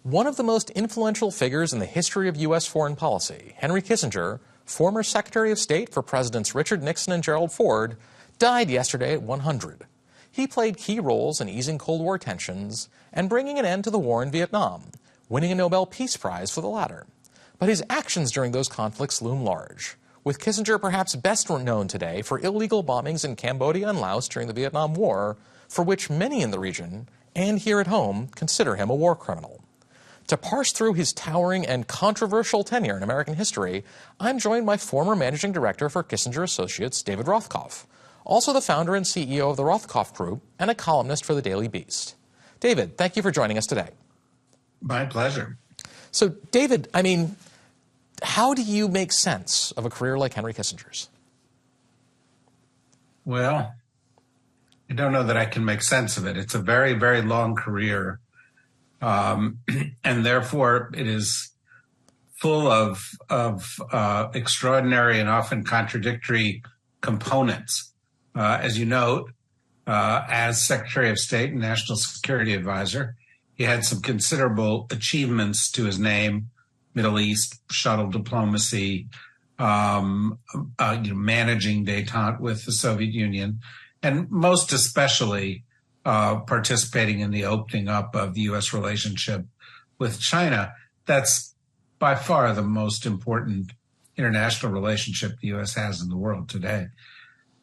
One of the most influential figures in the history of U.S. foreign policy, Henry Kissinger, former Secretary of State for Presidents Richard Nixon and Gerald Ford, died yesterday at 100. He played key roles in easing Cold War tensions and bringing an end to the war in Vietnam, winning a Nobel Peace Prize for the latter. But his actions during those conflicts loom large, with Kissinger perhaps best known today for illegal bombings in Cambodia and Laos during the Vietnam War, for which many in the region and here at home consider him a war criminal. To parse through his towering and controversial tenure in American history, I'm joined by former managing director for Kissinger Associates, David Rothkopf, also the founder and CEO of the Rothkopf Group and a columnist for the Daily Beast. David, thank you for joining us today. My pleasure. So, David, how do you make sense of a career like Henry Kissinger's? Well, I don't know that I can make sense of it. It's a very, very long career. And therefore, it is full of extraordinary and often contradictory components. As you note, as Secretary of State and National Security Advisor, he had some considerable achievements to his name: Middle East, shuttle diplomacy, managing détente with the Soviet Union, and most especially participating in the opening up of the U.S. relationship with China. That's by far the most important international relationship the U.S. has in the world today.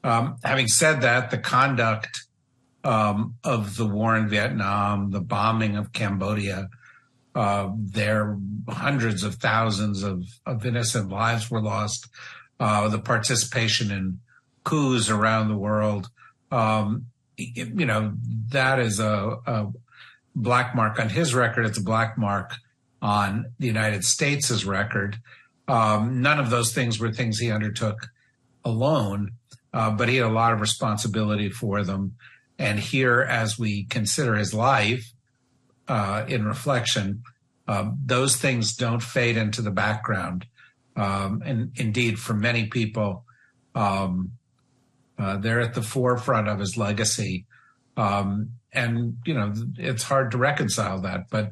Having said that, the conduct of the war in Vietnam, the bombing of Cambodia, there hundreds of thousands of innocent lives were lost, the participation in coups around the world, that is a black mark on his record. It's a black mark on the United States' record. None of those things were things he undertook alone, but he had a lot of responsibility for them. And here, as we consider his life in reflection, those things don't fade into the background. And indeed, for many people, they're at the forefront of his legacy. It's hard to reconcile that, but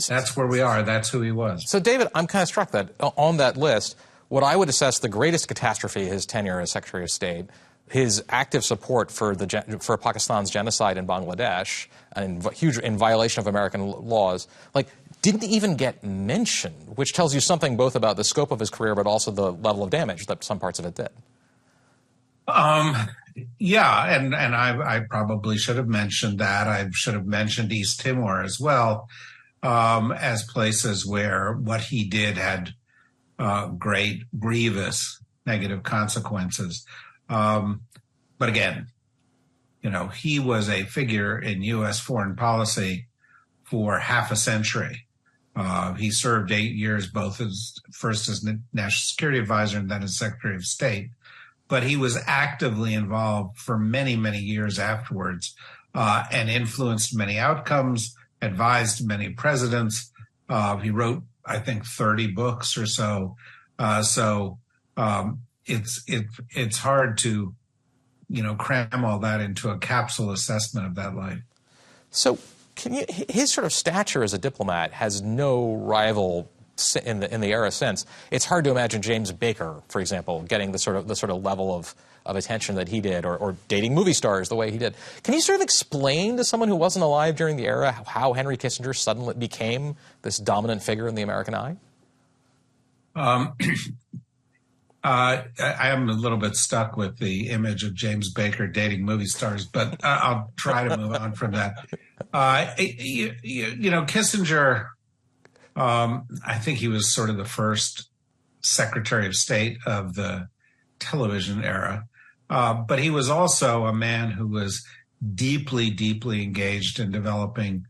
that's where we are. That's who he was. So, David, I'm kind of struck that on that list, what I would assess the greatest catastrophe his tenure as Secretary of State, his active support for Pakistan's genocide in Bangladesh, and in violation of American laws, didn't even get mentioned, which tells you something both about the scope of his career, but also the level of damage that some parts of it did. Yeah, and I probably should have mentioned that. I should have mentioned East Timor as well, as places where what he did had great, grievous negative consequences. But again, he was a figure in U.S. foreign policy for half a century. He served 8 years, first as National Security Advisor and then as Secretary of State. But he was actively involved for many, many years afterwards, and influenced many outcomes, advised many presidents. He wrote, I think, 30 books or so. It's hard to, cram all that into a capsule assessment of that life. So his sort of stature as a diplomat has no rival in the era since. It's hard to imagine James Baker, for example, getting the sort of level of attention that he did, or dating movie stars the way he did. Can you sort of explain to someone who wasn't alive during the era how Henry Kissinger suddenly became this dominant figure in the American eye? I am a little bit stuck with the image of James Baker dating movie stars, but I'll try to move on from that. Kissinger, I think he was sort of the first Secretary of State of the television era, but he was also a man who was deeply, deeply engaged in developing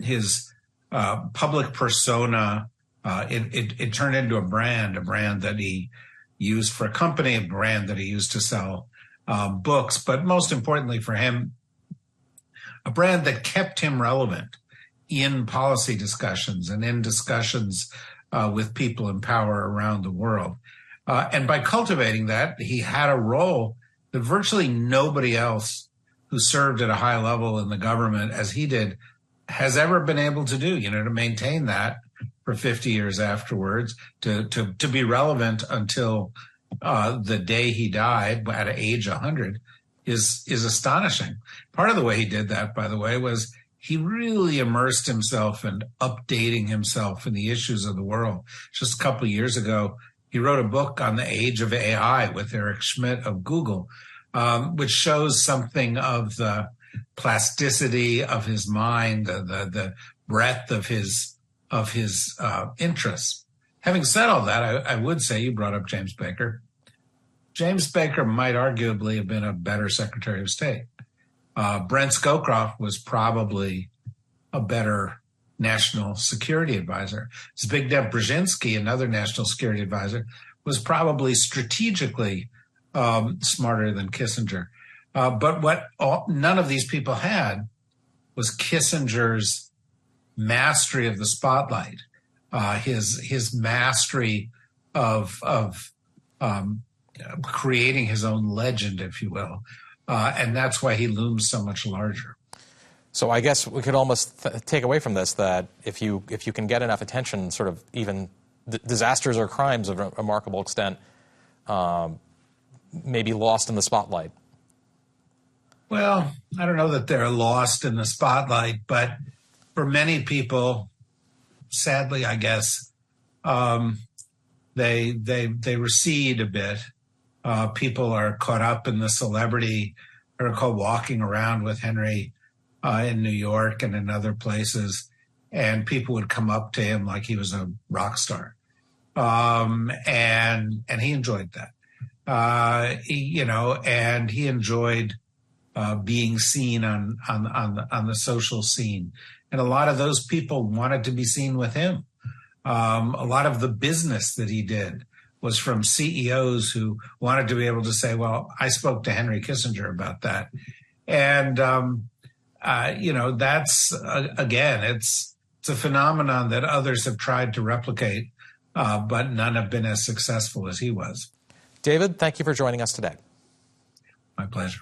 his public persona. It turned into a brand that he used for a company, a brand that he used to sell books, but most importantly for him, a brand that kept him relevant in policy discussions and in discussions with people in power around the world. And by cultivating that, he had a role that virtually nobody else who served at a high level in the government as he did has ever been able to do, to maintain that for 50 years afterwards, to be relevant until the day he died at age 100 is astonishing. Part of the way he did that, by the way, was he really immersed himself in updating himself in the issues of the world. Just a couple of years ago, he wrote a book on the age of AI with Eric Schmidt of Google, which shows something of the plasticity of his mind, the breadth of his interests. Having said all that, I would say, you brought up James Baker. James Baker might arguably have been a better Secretary of State. Brent Scowcroft was probably a better national security advisor. Zbigniew Brzezinski, another national security advisor, was probably strategically smarter than Kissinger. But none of these people had was Kissinger's mastery of the spotlight, his mastery of creating his own legend, if you will. And that's why he looms so much larger. So I guess we could almost take away from this that if you can get enough attention, sort of even disasters or crimes of a remarkable extent may be lost in the spotlight. Well, I don't know that they're lost in the spotlight, but for many people, sadly, I guess, they recede a bit. People are caught up in the celebrity, or called walking around with Henry in New York and in other places, and people would come up to him like he was a rock star, and he enjoyed that, and he enjoyed being seen on the social scene, and a lot of those people wanted to be seen with him. A lot of the business that he did was from CEOs who wanted to be able to say, well, I spoke to Henry Kissinger about that. And, that's, again, it's a phenomenon that others have tried to replicate, but none have been as successful as he was. David, thank you for joining us today. My pleasure.